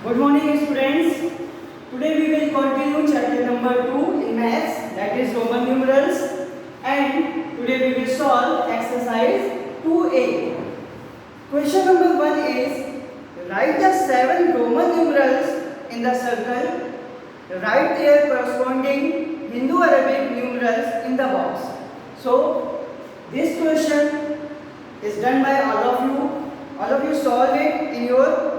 Good morning students. Today we will continue chapter number 2 in maths, that is Roman numerals, and today we will solve exercise 2a. Question number 1 is write the 7 Roman numerals in the circle. Write their corresponding Hindu-Arabic numerals in the box. So this question is done by all of you. All of you solve it in your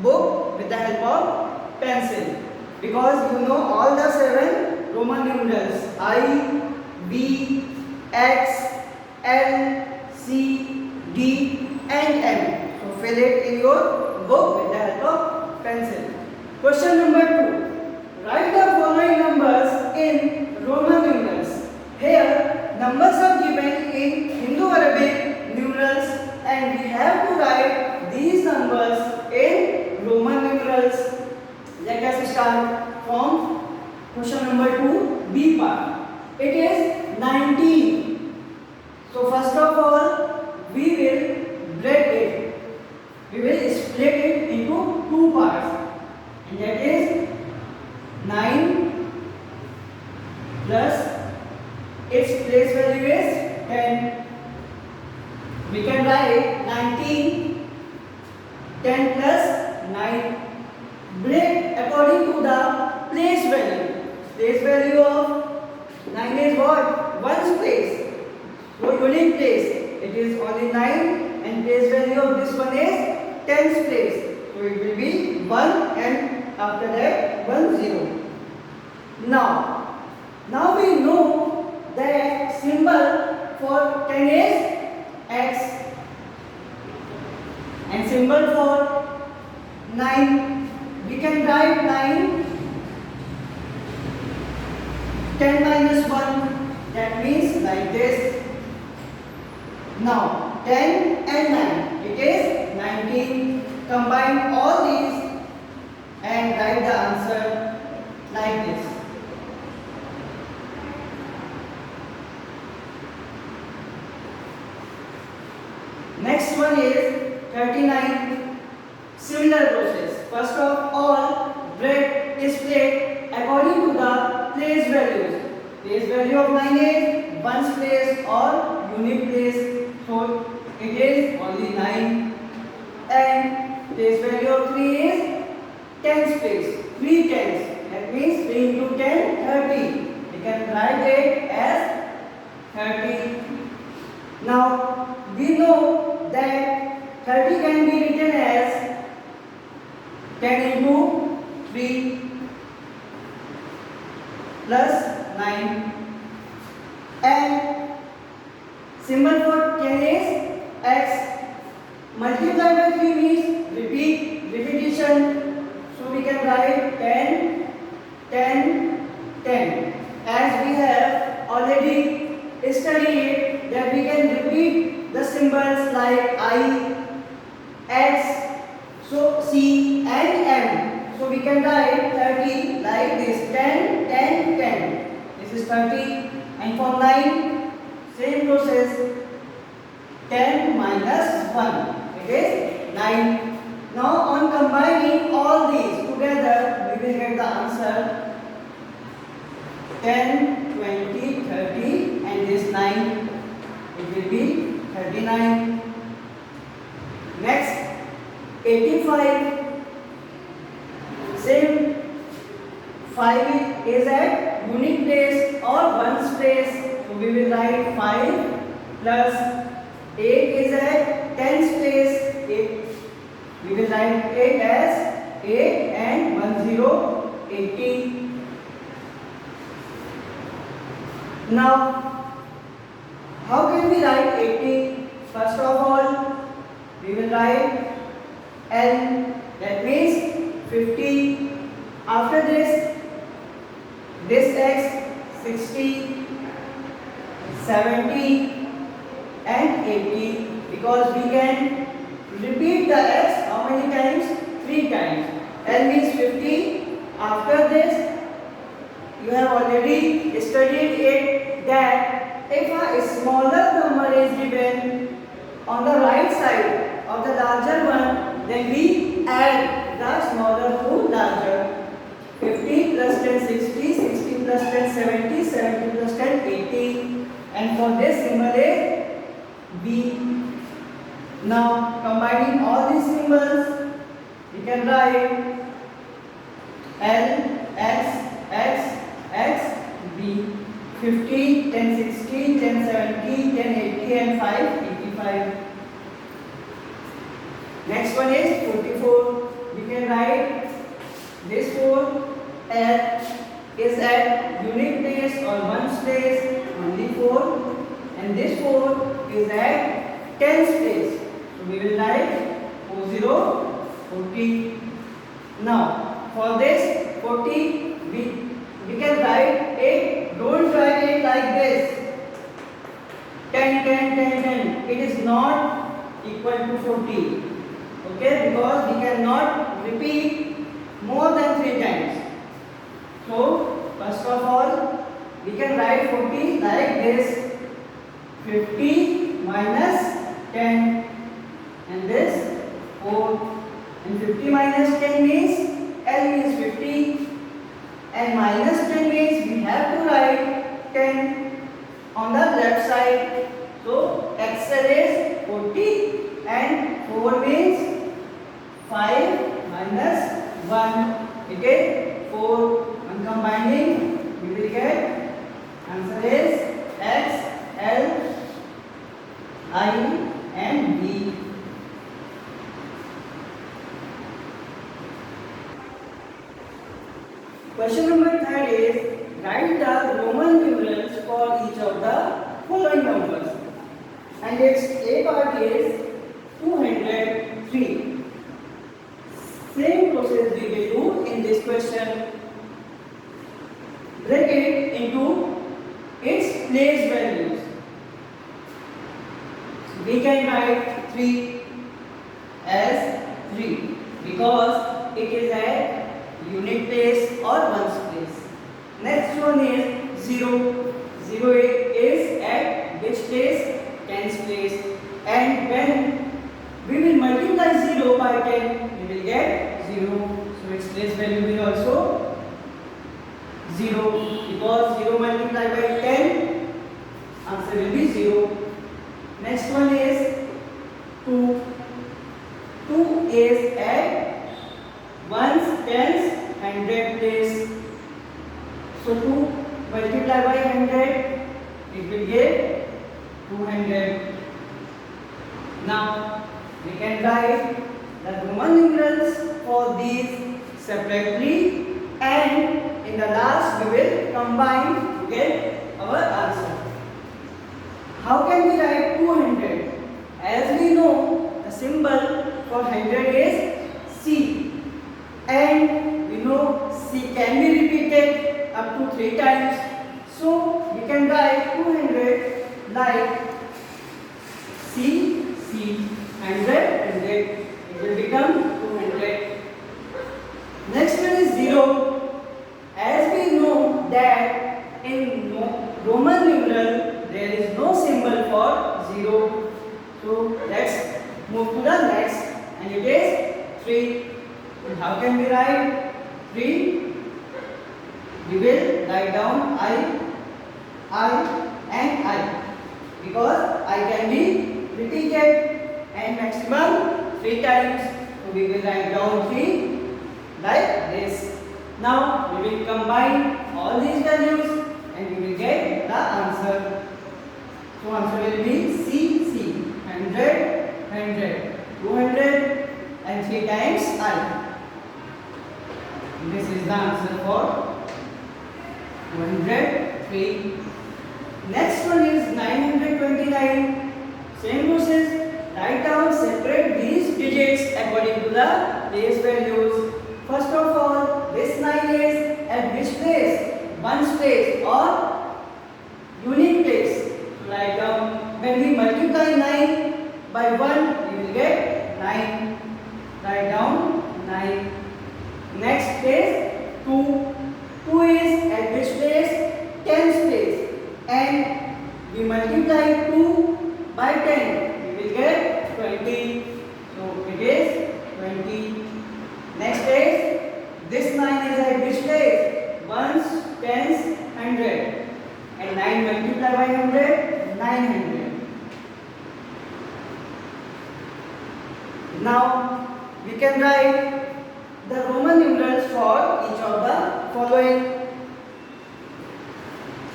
book with the help of pencil, because you know all the 7 Roman numerals I, B, X, L, C, D and M. So fill it in your book with the help of pencil. Question number 2. Write the following numbers in Roman numerals. Here numbers are given in Hindu-Arabic numerals and we have to write these numbers in Roman numerals. Let us start from question number 2, B part. It is 19. So first of all, we will break it. We will split it into 2 parts. And that is 9 plus its place value is 10. We can write 19, 10 plus 9. Break according to the place value. Place value of 9 is what? 1's place. So unique place. It is only 9 and place value of this one is 10's place. So it will be 1 and after that 1 0. Now we know that symbol for 10 is X and symbol for 9, we can write 9, 10 minus 1, that means like this. Now 10 and 9, it is 19. Combine all these and write the answer like this. Next one is 39. Similar process. First of all, break is split according to the place values. Place value of 9 is 1's place or unique place. So it is only 9. And place value of 3 is 10's place. 3 tens. That means 3 into 10, 30. We can write it as 30. Now we know that 30 can be written as 10 into 3 plus 9 and symbol for 10 is X. Multiply by 3 means repetition. So we can write 10, 10, 10. As we have already studied that we can repeat the symbols like I, X, so C and M. So we can write 30 like this, 10, 10, 10. This is 30. And for 9, same process, 10 minus 1. It is 9. Now on combining all these together, we will get the answer 10, 20, 30 and this 9. It will be 39. Next, 85. Same, 5 is at unique place or 1's place. So we will write 5 plus 8 is at 10's place. 8. We will write 8 as 8 and 1 0, 80. Now, how can we write 80? First of all, we will write L, that means 50. After this X, 60, 70 and 80, because we can repeat the X how many times? 3 times. L means 50. After this, you have already studied it that if a smaller number is given on the right side of the larger one, then we add the smaller to larger. 50 plus 10 60, 60 plus 10 70, 70 plus 10 80, and for this symbol is B. Now combining all these symbols, we can write L X X X B. 50, 10 60, 10 70, 10 80, and 5 85. Next one is 44. We can write this 4 is at unit place or ones place, only 4, and this 4 is at tens place. So we will write 40. Now for this 40, we can write it. Don't write it like this. 10. It is not equal to 40. Okay, because we cannot repeat more than 3 times. So first of all, we can write 40 like this. 50 minus 10, and this 4. And 50 minus 10 means L means 50, and minus 10 means we have to write 10 on the left side. So XL is 40, and 4 means 5 minus 1. It is 4. On combining, we will get answer is X, L, I, and B. Question number 3 is write the Roman numerals for each of the following numbers. And its A part is 203. Same process we will do in this question. Break it into its place values. We can write 3 as 3 because it is at unit place or ones place. Next one is 0. 0 is at which place? Tens place. And when we will multiply 0 by 10, we will get 0. So its place value will also 0, because 0 multiplied by 10, answer will be 0. Next one is 2. 2 is at ones, tens, 100 place. So 2 multiplied by 100, it will get 200. Now we can write the Roman numerals for these separately, and in the last we will combine to get our answer. How can we write 200? As we know, the symbol for 100 is C, and we know C can be repeated up to 3 times. So we can write 200 like C, 100. It will become 200. Next one is 0. As we know that in Roman numeral there is no symbol for 0. So let's move to the next, and it is 3. And how can we write 3? We will write down I, and I, because I can be repeated and maximum 3 times. So we will write down 3 like this. Now we will combine all these values and we will get the answer. So answer will be C, 100, 200, and 3 times I. This is the answer for 203. Next one is 929. Same process. Write down, separate these digits according to the place values. First of all, this 9 is at which place? Ones place or unit place. So write down, when we multiply 9 by 1, we will get 9. Write down 9. Next is 2. 2 is at which place? Tens place. And we multiply 2 by 10, we will get 20. So it is 20. Next we can write the Roman numerals for each of the following.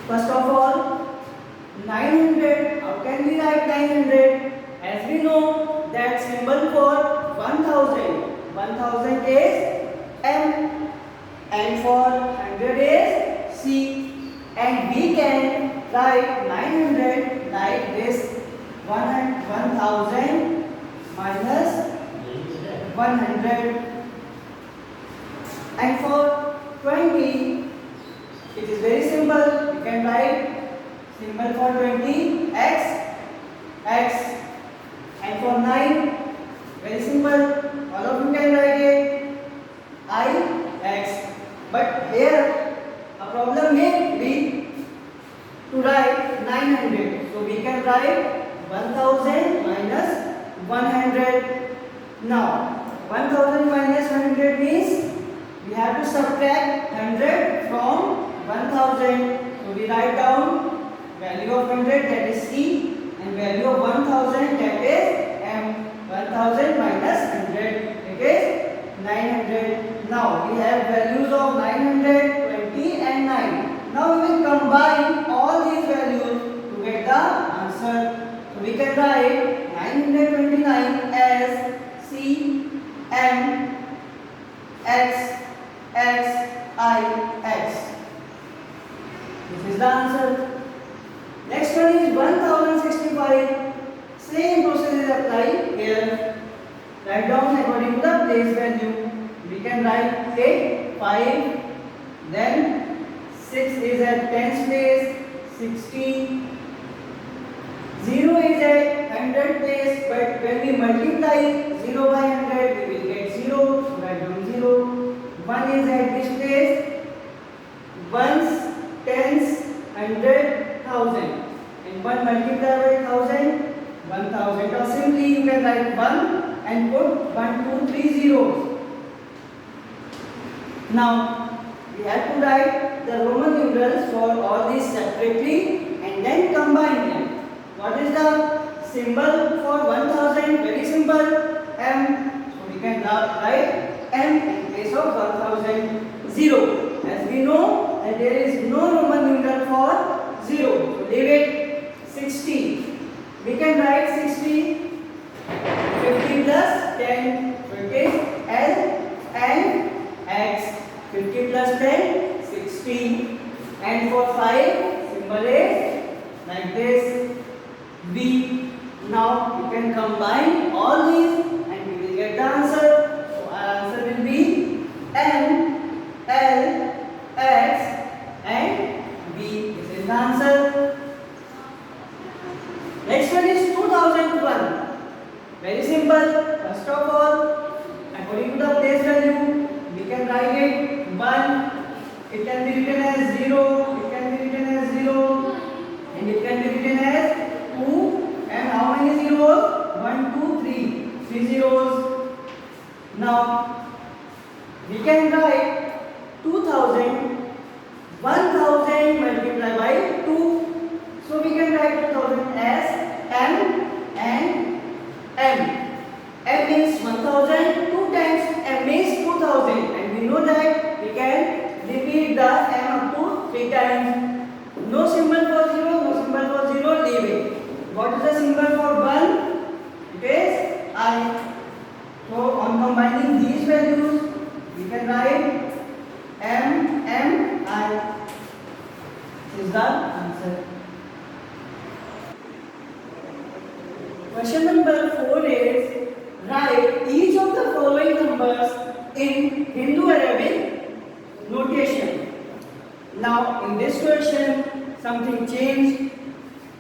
First of all, 900. How can we write 900? As we know that symbol for 1000. 1000 is M, and for 100 is C. And we can write 900 like this: 1000 minus 100. And for 20, it is very simple. You can write symbol for 20 X, X. And for 9, very simple. All of you can write it I, X. But here a problem may be to write 900. So we can write 1000 minus 100. Now 1000 minus 100 means we have to subtract 100 from 1000. So we write down value of 100, that is C, and value of 1000, that is M. 1000 minus 100, it is 900. Now we have values of 900, 20 and 9. Now we will combine all these values to get the answer. So we can write 929 as C, M, X, X, I, X. This is the answer. Next one is 1065. Same process is applied here. Write down according to the place value. We can write 8, 5, then 6 is at 10th place, 60. 0 is at 100 place, but when we multiply 0 by 100, we will get 0. So write down 0. 1 is at this place, ones, tens, 100, 1000. And 1 multiplied by 1000, 1000. Or simply you can write 1 and put 1, 2, 3 zeros. Now we have to write the Roman numerals for all these separately and then combine them. What is the symbol for 1000? Very simple, M. So we can write M in place of 1000. 0. As we know that there is no Roman numeral for 0. So leave it. 60. We can write 60. 50 plus 10. So it is L and X. 50 plus 10, 60. And for 5, symbol is like this, V. Now you can combine all these and we will get the answer. So our answer will be M, L, X and V. This is the answer. Next one is 2001. Very simple. First of all, according to the place value, we can write it 1. It can be written as 0. It can be written as 0. And it can be written as 2. And how many zeros? 1, 2, 3. 3 zeros. Now, we can write 2000. 1000 multiplied by 2. So we can write 2000 as M and M. M means 1000. 2 times M means 2000. And we know that we can repeat the M up to 3 times. No symbol for 0, no symbol for 0, leave it. What is the symbol for 1? It is I. So on combining these values, we can write M, M, I. This is the answer. Question number 4 is, write each of the following numbers in Hindu-Arabic notation. Now in this question, something changed.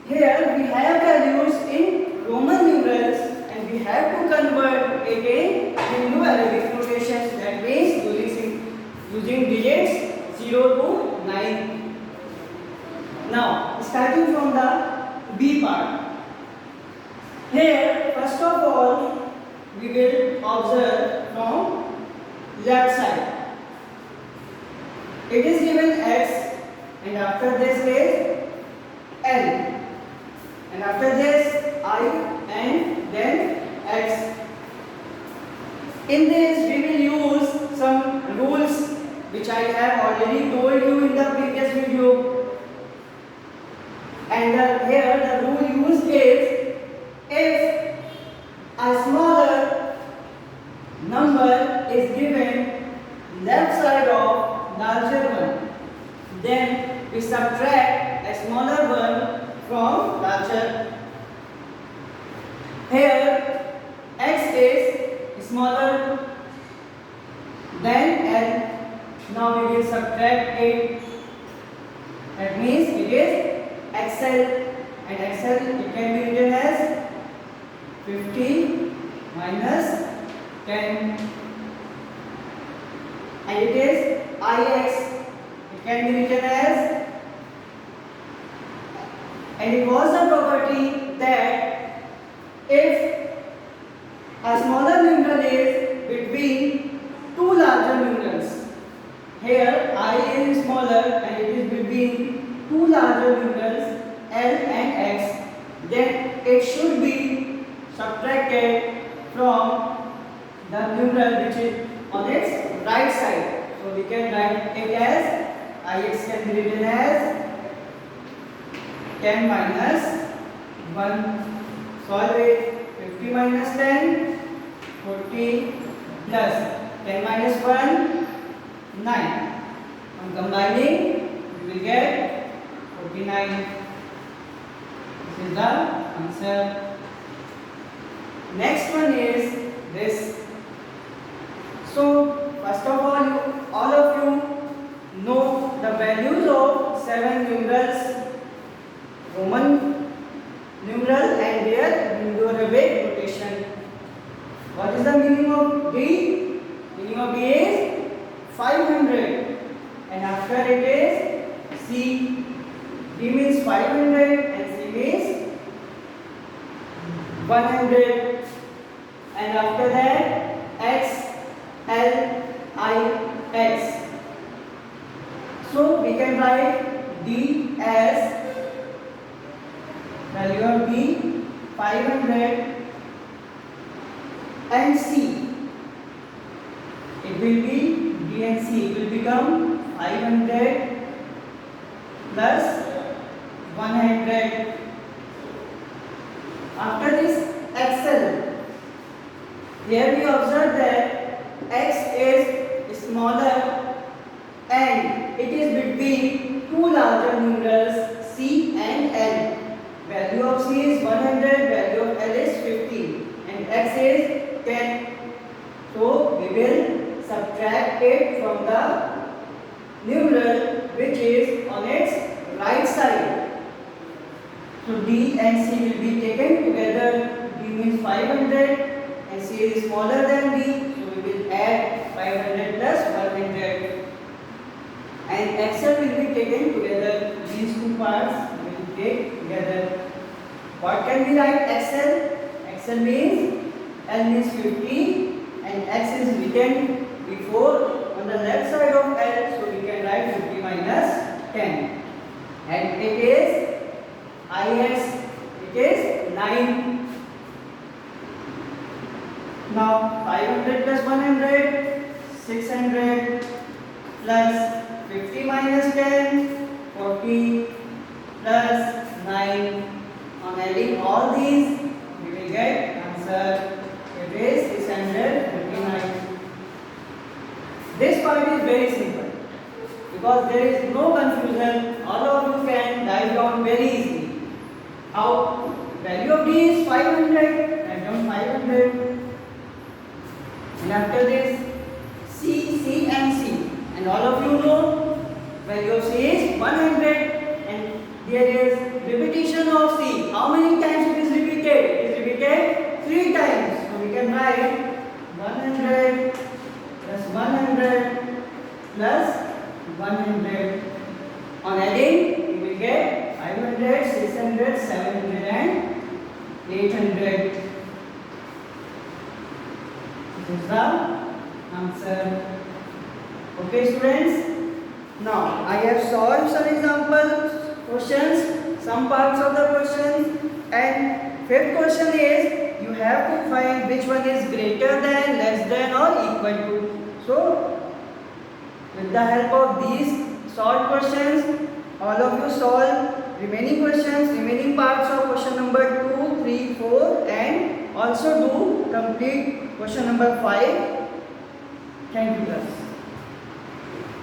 Here we have values in Roman numerals and we have to convert it in Hindu-Arabic notation. That means using digits 0 to 9. Now starting from the B part. Here first of all we will observe from left side. It is given X and after this is L. And after this I and then X. In this we will use some rules which I have already told you in the previous video. And here the rule used is, if a smaller number is given left side of larger one, then we subtract a smaller one from larger. Here x is smaller than L. Now we will subtract it. That means it is XL, and XL it can be written as 50 minus 10, and it is IX. It can be written as, and it was the property that if a smaller numeral is between two larger numerals, here I is smaller and it is between two larger numerals L and X, then it should be subtracted from the numeral which is on its right side. So we can write it as Ix can be written as 10 minus 1. Solve it. 50 minus 10, 40 plus 10 minus 1, 9. On combining, we will get 49. This is the answer. Next one is this. So, first of all of you know the values of 7 numerals, Roman numeral and their Indo-Arabic notation. What is the meaning of D? Meaning of D is 500, and after it is C. D means 500 and C means 100, and after that X, L, I, X. So we can write D as value of D 500, and C, it will be D and C, it will become 500 plus 100. After this XL, here we observe that X is smaller and it is between two larger numerals C and L. Value of C is 100, value of L is 50, and X is 10. So we will subtract it from the numeral which is on its right side. So D and C will be taken together. D means 500 and C is smaller than D. So we will add 500 plus 100. And XL will be taken together. These two parts will take together. What can we write XL? XL means L means 50 and X is written before on the left side of L, so we can write 50 minus 10. And it is IS, it is 9. Now 500 plus 100, 600 plus 50 minus 10, 40 plus 9. On adding all these, we will get answer. It is 659. This part is very simple because there is no confusion. All of you can write down very easily. How? Value of D is 500. Write down 500. And after this, C and C. And all of you know value of C is 100. And there is repetition of C. How many times it is repeated? It is repeated 3 times. So we can write 100 plus 100 plus 100. On adding, we will get 500, 600, 700 and 800. This is the answer. Okay students. Now I have solved some example questions, some parts of the question, and fifth question is you have to find which one is greater than, less than or equal to. So with the help of these short questions, all of you solve remaining questions, remaining parts of question number 2, 3, 4 and also do complete question number 5. Thank you guys.